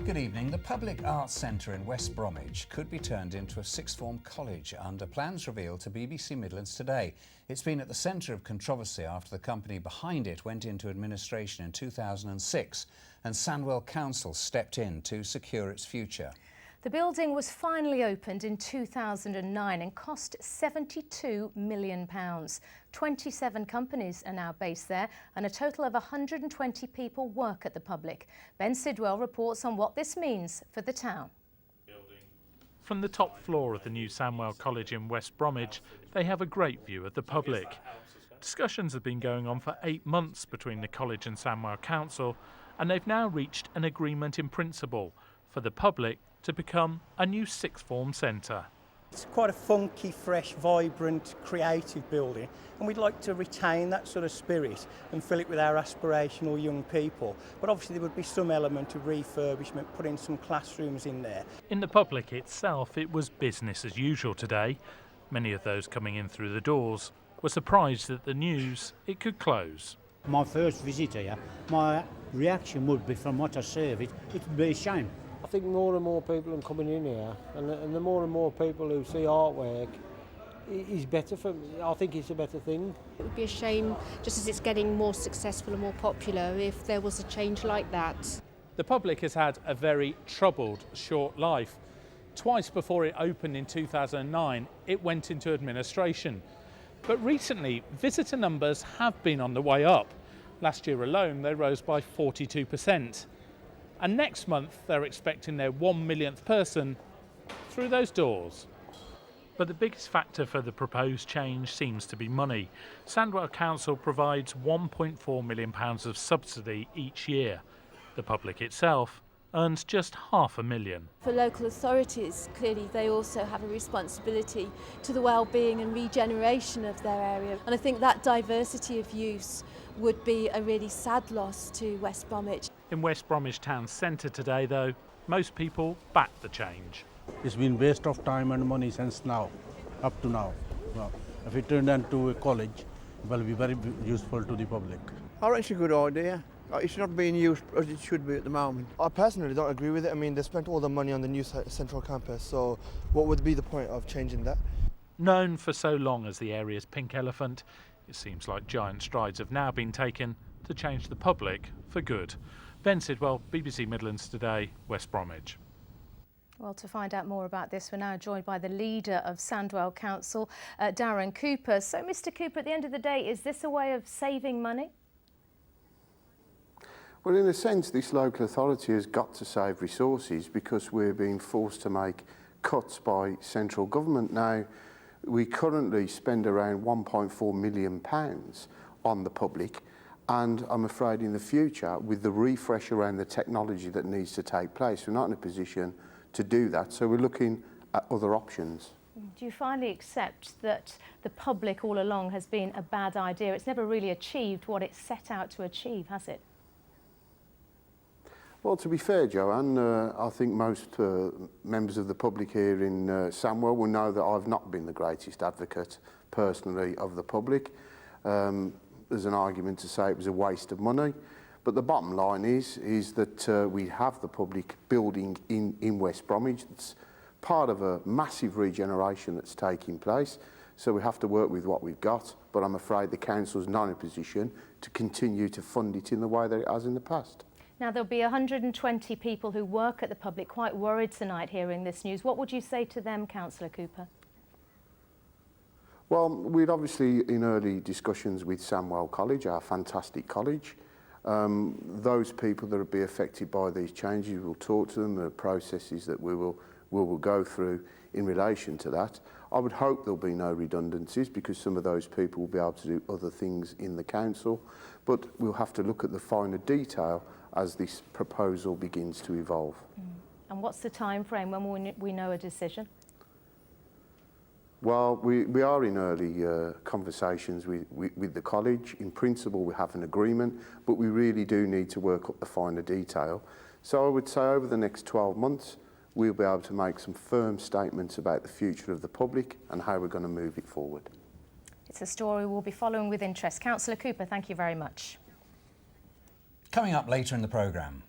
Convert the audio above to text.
Good evening. The Public Arts Centre in West Bromwich could be turned into a sixth form college under plans revealed to BBC Midlands Today. It's been at the centre of controversy after the company behind it went into administration in 2006 and Sandwell Council stepped in to secure its future. The building was finally opened in 2009 and cost £72 million. 27 companies are now based there and a total of 120 people work at the Public. Ben Sidwell reports on what this means for the town. From the top floor of the new Sandwell College in West Bromwich, they have a great view of the Public. Discussions have been going on for 8 months between the college and Sandwell Council, and they've now reached an agreement in principle for the Public to become a new sixth form centre. It's quite a funky, fresh, vibrant, creative building, and we'd like to retain that sort of spirit and fill it with our aspirational young people. But obviously there would be some element of refurbishment, putting some classrooms in there. In the Public itself, it was business as usual today. Many of those coming in through the doors were surprised at the news it could close. My first visit here, my reaction would be, from what I serve it would be a shame. I think more and more people are coming in here, and the more and more people who see artwork is better for me. I think it's a better thing. It would be a shame, just as it's getting more successful and more popular, if there was a change like that. The Public has had a very troubled short life. Twice before it opened in 2009, it went into administration. But recently, visitor numbers have been on the way up. Last year alone, they rose by 42%. And next month, they're expecting their 1 millionth person through those doors. But the biggest factor for the proposed change seems to be money. Sandwell Council provides £1.4 million of subsidy each year. The Public itself earns just £500,000. For local authorities, clearly they also have a responsibility to the well-being and regeneration of their area. And I think that diversity of use would be a really sad loss to West Bromwich. In West Bromwich town centre today, though, most people back the change. It's been waste of time and money since now, up to now. Well, if it turned into a college, it will be very useful to the public. I think it's a good idea. It's not being used as it should be at the moment. I personally don't agree with it. I mean, they spent all the money on the new central campus, so what would be the point of changing that? Known for so long as the area's pink elephant, it seems like giant strides have now been taken to change the Public for good. Ben Sidwell, BBC Midlands Today, West Bromwich. Well, to find out more about this, we're now joined by the leader of Sandwell Council, Darren Cooper. So, Mr. Cooper, at the end of the day, is this a way of saving money? Well, in a sense, this local authority has got to save resources because we're being forced to make cuts by central government. Now, we currently spend around £1.4 million on the Public, and I'm afraid in the future, with the refresh around the technology that needs to take place, we're not in a position to do that, so we're looking at other options. Do you finally accept that the Public all along has been a bad idea? It's never really achieved what it set out to achieve, has it? Well, to be fair, Joanne, I think most members of the Public here in Sandwell will know that I've not been the greatest advocate, personally, of the Public. There's an argument to say it was a waste of money, but the bottom line is that we have the Public building in West Bromwich. It's part of a massive regeneration that's taking place, so we have to work with what we've got, but I'm afraid the council's not in a position to continue to fund it in the way that it has in the past. Now, there'll be 120 people who work at the Public quite worried tonight hearing this news. What would you say to them, Councillor Cooper? Well, we're obviously in early discussions with Sandwell College, our fantastic college. Those people that will be affected by these changes, we'll talk to them, the processes that we will go through in relation to that. I would hope there'll be no redundancies because some of those people will be able to do other things in the council, but we'll have to look at the finer detail as this proposal begins to evolve. And what's the time frame when we know a decision? Well, we are in early conversations with the college. In principle, we have an agreement, but we really do need to work up the finer detail. So I would say over the next 12 months, we'll be able to make some firm statements about the future of the Public and how we're going to move it forward. It's a story we'll be following with interest. Councillor Cooper, thank you very much. Coming up later in the programme.